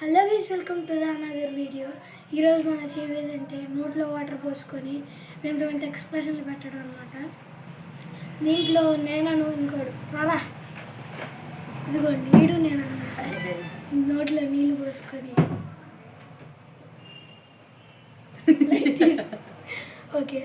Hello guys, welcome to the another video. ఈరోజు మన చేసేది అంటే నోట్లో వాటర్ పోసుకొని వింత ఎక్స్ప్రెషన్లు పెట్టడం అనమాట. దీంట్లో నేనను ఇంకోడు రాలా ఇదిగోండి వీడు నేను అనమాట. నోట్లో నీళ్ళు పోసుకొని okay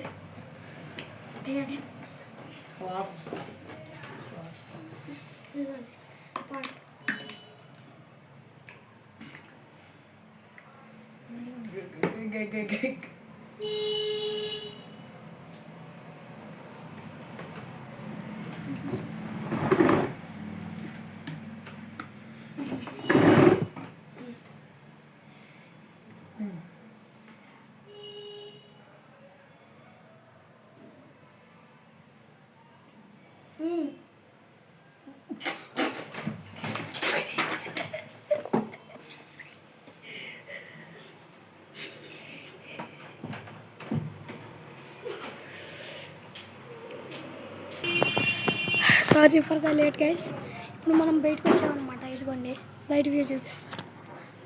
sorry for the late guys. ఇప్పుడు మనం బయటకు వచ్చామన్నమాట. ఇదిగోండి బయట వ్యూ చూపిస్తాం.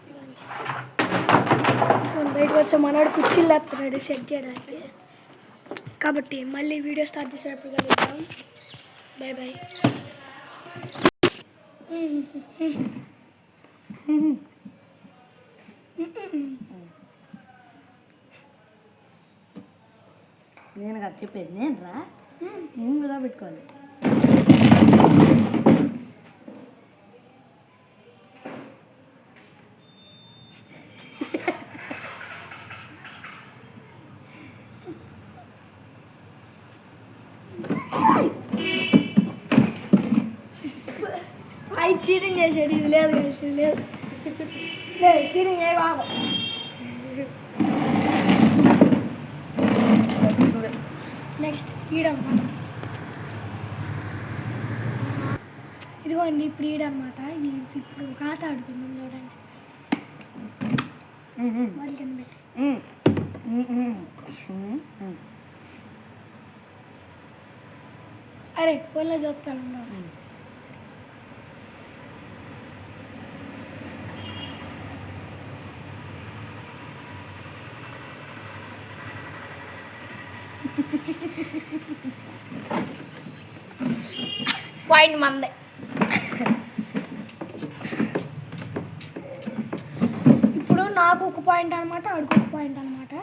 ఇదిగోండి మనం బయటకు వచ్చాం. మనవాడు కుర్చీలు వేస్తున్నాడు సెట్ చేయడానికి. కాబట్టి మళ్ళీ వీడియో స్టార్ట్ చేసేటప్పుడు కలుద్దాం. Bye bye. నేను కదా చెప్పేది, నేను రా నేను కూడా పెట్టుకోవాలి. అవి చీటింగ్ చేసాడు. ఇది లేదు కలిసి ఇది లేదు లేదు చీటింగ్ ఏ కాదు. నెక్స్ట్ ఈడన్నమాట. ఇదిగోండి ఇప్పుడు ఈడన్నమాట. ఇప్పుడు ఒక ఆట ఆడుకుందాం చూడండి. వాళ్ళ కింద పెట్టి అరే ఫోన్లో చూస్తాను. పాయింట్ మందే. ఇప్పుడు నాకు ఒక పాయింట్ అనమాట, ఆడికి ఒక పాయింట్ అనమాట.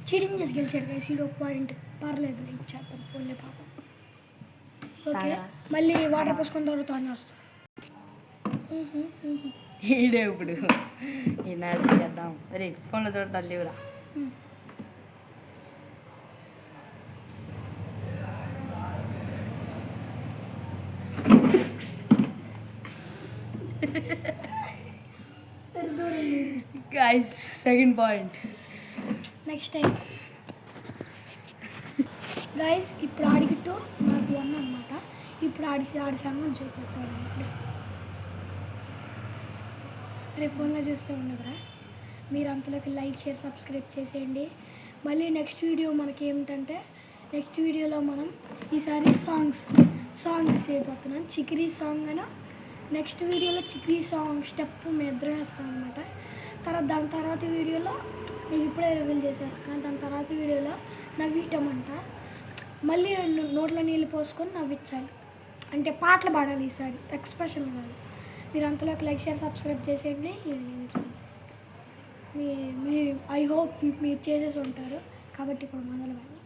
చీటింగ్ చేసి గెలిచాడు కదా సీడు ఒక పాయింట్. పర్లేదు ఇచ్చేద్దాం పోలే పాపం. ఓకే మళ్ళీ వాటర్ పోసుకొని దొరుకుతాను వస్తాం. ఈడే ఇప్పుడు ఈ నాది చేద్దాం. అరే ఫోన్లో చూడాలి లేవురా. Guys, second point. Next time guys ఇప్పుడు ఆడిగిట్టు నాకు 1 అనమాట. ఇప్పుడు ఆడి సంగం చూపెట్టాలి. రేపు ఫోన్లో చూస్తూ ఉండదురా. మీరు అంతలోకి లైక్ షేర్ సబ్స్క్రైబ్ చేసేయండి. మళ్ళీ నెక్స్ట్ వీడియో మనకి ఏమిటంటే నెక్స్ట్ వీడియోలో మనం ఈసారి సాంగ్స్ చేయబోతున్నాం. చికిరీ సాంగ్ అని నెక్స్ట్ వీడియోలో చికిరీ సాంగ్ స్టెప్ మేము ఇద్దరం వేస్తాం అనమాట. దాని తర్వాత వీడియోలో మీకు ఇప్పుడే రివీల్ చేసేస్తున్నాను. దాని తర్వాత వీడియోలో నవ్విటమంట. మళ్ళీ నోట్లో నీళ్ళు పోసుకొని నవ్వించాలి. అంటే పాటలు పాడాలి ఈసారి, ఎక్స్ప్రెషన్ కాదు. మీరు అంతలోకి లైక్ షేర్ సబ్స్క్రైబ్ చేసేయండి. మీరు ఐ హోప్ మీరు చేసేసి ఉంటారు. కాబట్టి ఇప్పుడు మొదలు పెడదాం.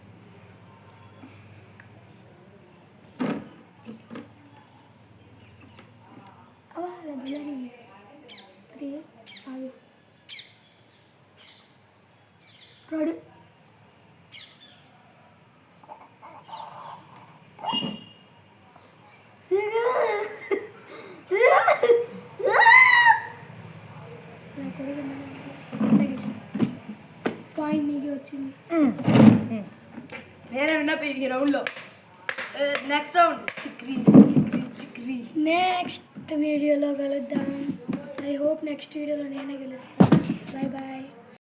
రెడీ పాయింట్ నీకు వచ్చింది. నేనే విన్నా ఈ రౌండ్లో. నెక్స్ట్ రౌండ్ చిక్రీ. నెక్స్ట్ వీడియోలో కలుద్దాం. ఐ హోప్ నెక్స్ట్ వీడియోలో నేనే గెలుస్తాను. Bye bye.